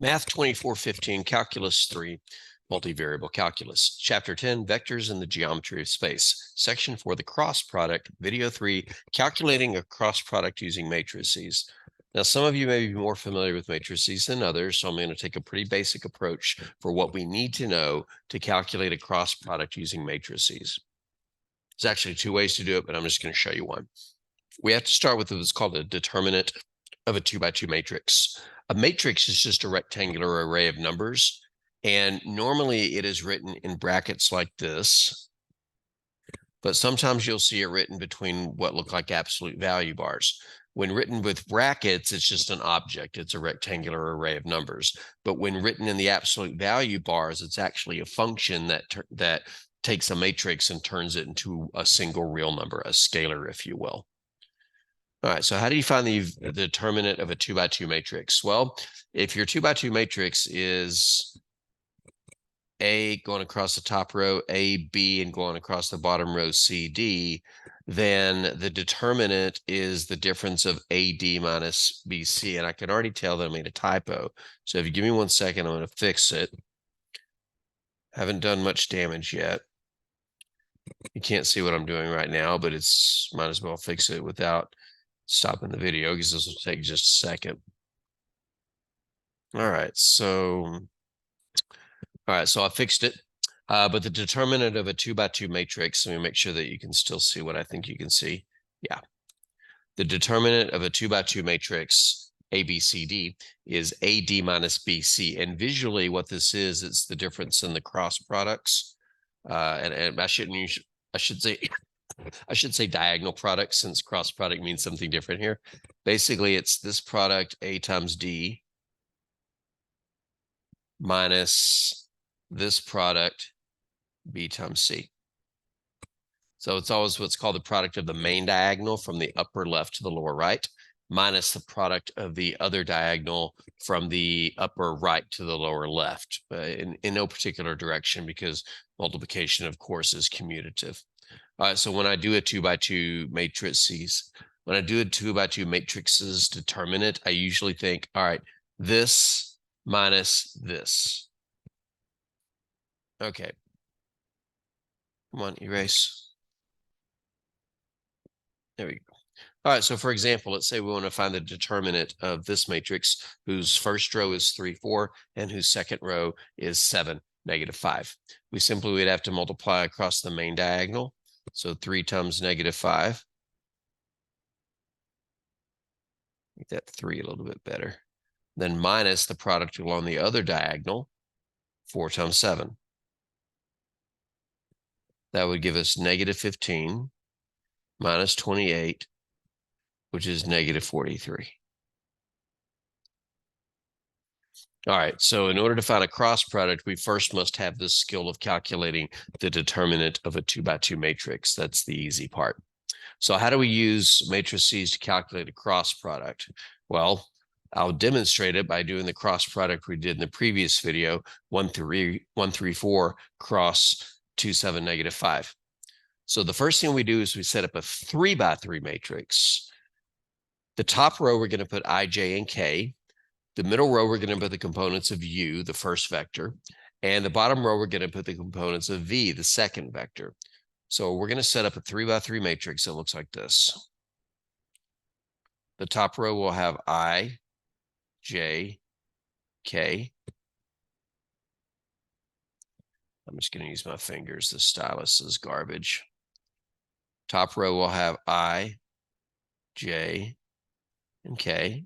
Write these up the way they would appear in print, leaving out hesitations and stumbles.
Math 2415, Calculus 3, Multivariable Calculus. Chapter 10, Vectors in the Geometry of Space. Section 4, the Cross Product. Video 3, Calculating a Cross Product using Matrices. Now, some of you may be more familiar with matrices than others, so I'm going to take a pretty basic approach for what we need to know to calculate a cross product using matrices. There's actually two ways to do it, but I'm just going to show you one. We have to start with what's called a determinant of a 2x2 matrix. A matrix is just a rectangular array of numbers, and normally it is written in brackets like this, but sometimes you'll see it written between what look like absolute value bars. When written with brackets, it's just an object. It's a rectangular array of numbers. But when written in the absolute value bars, it's actually a function that takes a matrix and turns it into a single real number, a scalar, if you will. All right, so how do you find the determinant of a 2x2 matrix? Well, if your 2x2 matrix is A going across the top row, A, B, and going across the bottom row, C, D, then the determinant is the difference of AD minus BC. And I can already tell that I made a typo. So if you give me 1 second, I'm going to fix it. Haven't done much damage yet. You can't see what I'm doing right now, but it's might as well fix it without stopping the video because this will take just a second. All right, so I fixed it. But the determinant of a 2x2 matrix, let me make sure that you can still see what I think you can see. Yeah. The determinant of a 2x2 matrix, ABCD, is AD minus BC. And visually what this is, it's the difference in the cross products. And I should say diagonal products, since cross product means something different here. Basically, it's this product, A times D, minus this product, B times C. So it's always what's called the product of the main diagonal from the upper left to the lower right, minus the product of the other diagonal from the upper right to the lower left, in no particular direction, because multiplication, of course, is commutative. All right, so when I do a 2x2 matrices, determinant, I usually think, all right, this minus this. Okay. Come on, erase. There we go. All right, so for example, let's say we want to find the determinant of this matrix whose first row is 3, 4, and whose second row is 7, -5. We simply would have to multiply across the main diagonal. So 3 times -5. Make that 3 a little bit better. Then minus the product along the other diagonal, 4 times 7. That would give us -15 minus 28, which is -43. All right, so in order to find a cross product, we first must have the skill of calculating the determinant of a 2x2 matrix. That's the easy part. So how do we use matrices to calculate a cross product? Well, I'll demonstrate it by doing the cross product we did in the previous video, 1, 3, 4 cross 2, 7, -5. So the first thing we do is we set up a 3x3 matrix. The top row, we're going to put I, J, and K. The middle row, we're going to put the components of U, the first vector. And the bottom row, we're going to put the components of V, the second vector. So we're going to set up a 3x3 matrix that looks like this. The top row will have I, J, K. I'm just going to use my fingers. The stylus is garbage. Top row will have I, J, and K.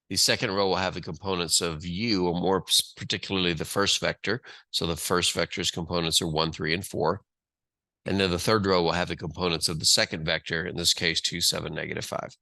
The second row will have the components of U, or more particularly the first vector. So the first vector's components are 1, 3, and 4. And then the third row will have the components of the second vector, in this case, 2, 7, -5.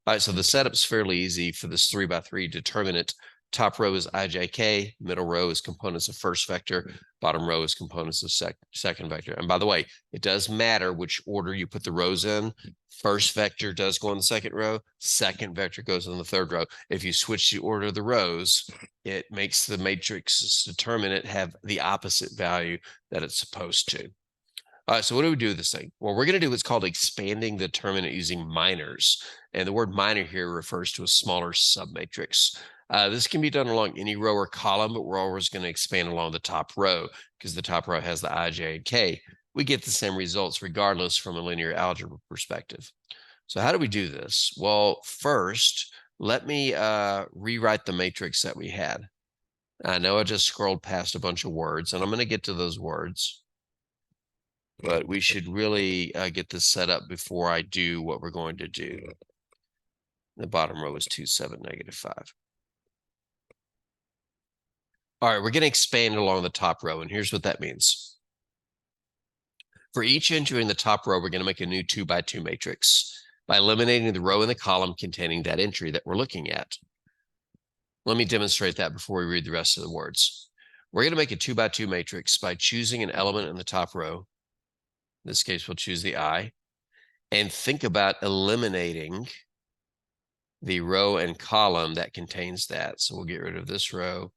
All right, so the setup's fairly easy for this 3x3 determinant. Top row is IJK, middle row is components of first vector, bottom row is components of second vector. And by the way, it does matter which order you put the rows in. First vector does go on the second row, second vector goes on the third row. If you switch the order of the rows, it makes the matrix's determinant have the opposite value that it's supposed to. All right, so what do we do with this thing? Well, we're going to do what's called expanding the determinant using minors. And the word minor here refers to a smaller submatrix. This can be done along any row or column, but we're always going to expand along the top row because the top row has the I, J, and K. We get the same results regardless from a linear algebra perspective. So how do we do this? Well, first, let me rewrite the matrix that we had. I know I just scrolled past a bunch of words, and I'm going to get to those words. But we should really get this set up before I do what we're going to do. The bottom row is 2, 7, -5. All right, we're going to expand along the top row, and here's what that means. For each entry in the top row, we're going to make a new 2 by 2 matrix by eliminating the row in the column containing that entry that we're looking at. Let me demonstrate that before we read the rest of the words. We're going to make a 2 by 2 matrix by choosing an element in the top row. In this case, we'll choose the I, and think about eliminating the row and column that contains that. So we'll get rid of this row,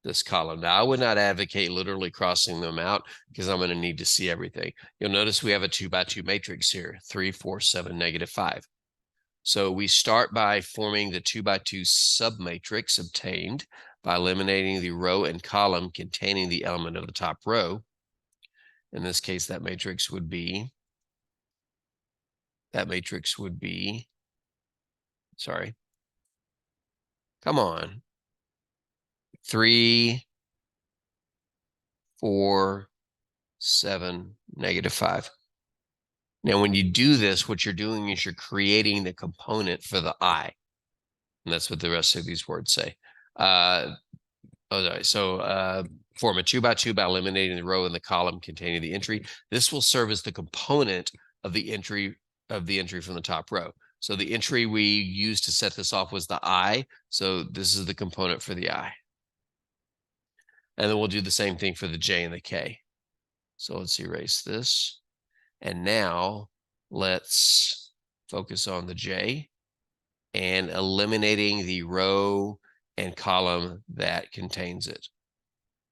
this column. Now, I would not advocate literally crossing them out because I'm going to need to see everything. You'll notice we have a 2 by 2 matrix here, 3, 4, 7, -5. So we start by forming the 2 by 2 submatrix obtained by eliminating the row and column containing the element of the top row. In this case, that matrix would be, sorry, come on, 3, 4, 7, -5. Now, when you do this, what you're doing is you're creating the component for the I. And that's what the rest of these words say. Form a 2 by 2 by eliminating the row and the column containing the entry. This will serve as the component of the entry from the top row. So the entry we used to set this off was the I. So this is the component for the I. And then we'll do the same thing for the J and the K. So let's erase this. And now let's focus on the J and eliminating the row and column that contains it.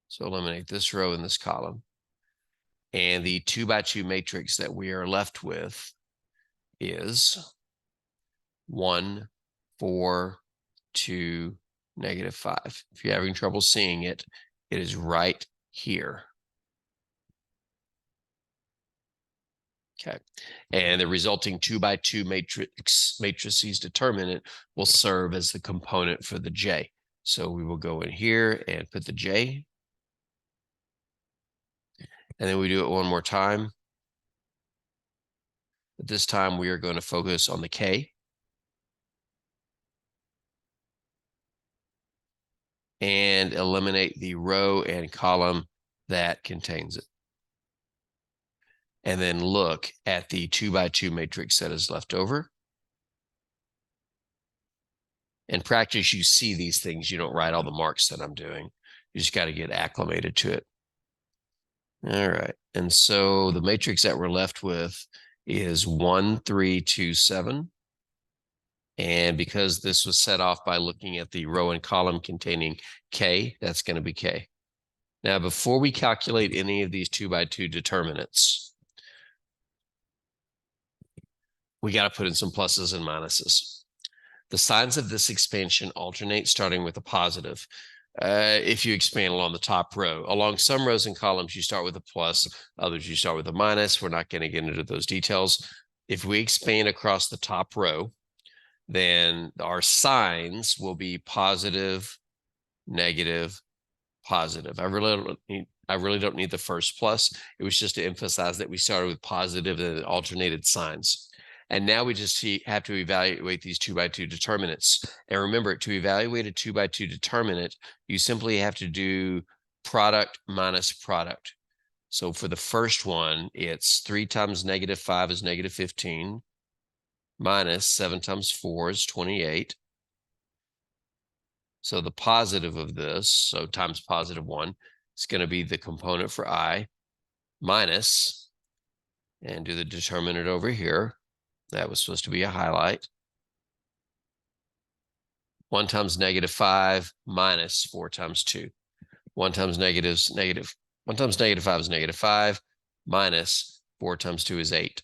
So eliminate this row and this column. And the 2 by 2 matrix that we are left with is 1, 4, 2, -5. If you're having trouble seeing it, it is right here. Okay, and the resulting 2 by 2 matrices determinant will serve as the component for the J. So we will go in here and put the J. And then we do it one more time. But this time we are going to focus on the K. And eliminate the row and column that contains it. And then look at the 2 by 2 matrix that is left over. In practice, you see these things. You don't write all the marks that I'm doing. You just got to get acclimated to it. All right. And so the matrix that we're left with is 1, 3, 2, 7. And because this was set off by looking at the row and column containing K, that's going to be K. Now, before we calculate any of these 2 by 2 determinants, we got to put in some pluses and minuses. The signs of this expansion alternate, starting with a positive. If you expand along the top row, along some rows and columns, you start with a plus, others you start with a minus. We're not going to get into those details. If we expand across the top row, then our signs will be positive, negative, positive. I really don't need the first plus. It was just to emphasize that we started with positive and alternated signs. And now we just have to evaluate these 2 by 2 determinants. And remember, to evaluate a 2 by 2 determinant, you simply have to do product minus product. So for the first one, it's 3 times -5 is -15, minus 7 times 4 is 28. So the positive of this, so times +1, is going to be the component for I, minus, and do the determinant over here. That was supposed to be a highlight. 1 times -5 minus 4 times 2. 1 times negative is negative. 1 times -5 is -5 minus 4 times 2 is 8.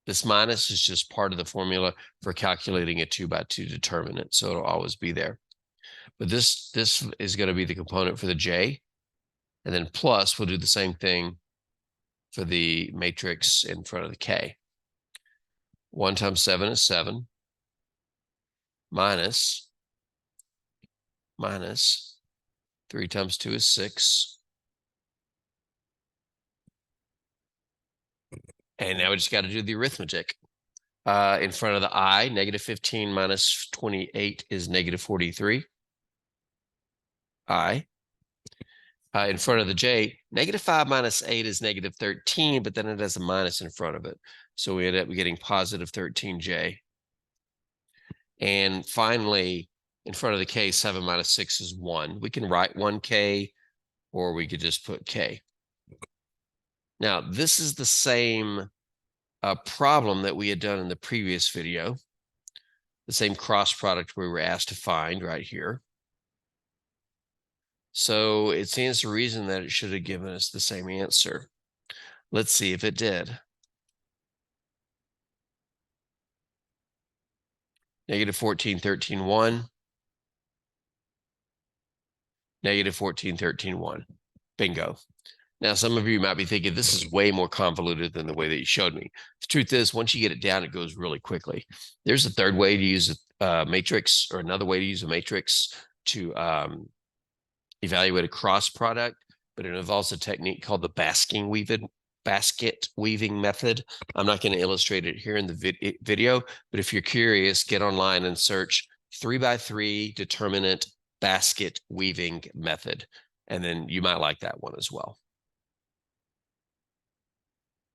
This minus is just part of the formula for calculating a 2 by 2 determinant, so it'll always be there. But this is going to be the component for the J, and then plus we'll do the same thing for the matrix in front of the K. 1 times 7 is 7, minus 3 times 2 is 6. And now we just got to do the arithmetic. In front of the I, negative 15 minus 28 is negative 43. I. In front of the J, negative 5 minus 8 is negative 13, but then it has a minus in front of it. So we end up getting positive 13J. And finally, in front of the K, 7 minus 6 is 1. We can write 1K, or we could just put K. Now, this is the same problem that we had done in the previous video, the same cross product we were asked to find right here. So it stands to reason that it should have given us the same answer. Let's see if it did. Negative 14, 13, 1. Negative 14, 13, 1. Bingo. Now, some of you might be thinking this is way more convoluted than the way that you showed me. The truth is, once you get it down, it goes really quickly. There's a third way to use a matrix, or another way to use a matrix to evaluate a cross product, but it involves a technique called the basket weaving method. I'm not going to illustrate it here in the video, but if you're curious, get online and search 3x3 determinant basket weaving method, and then you might like that one as well.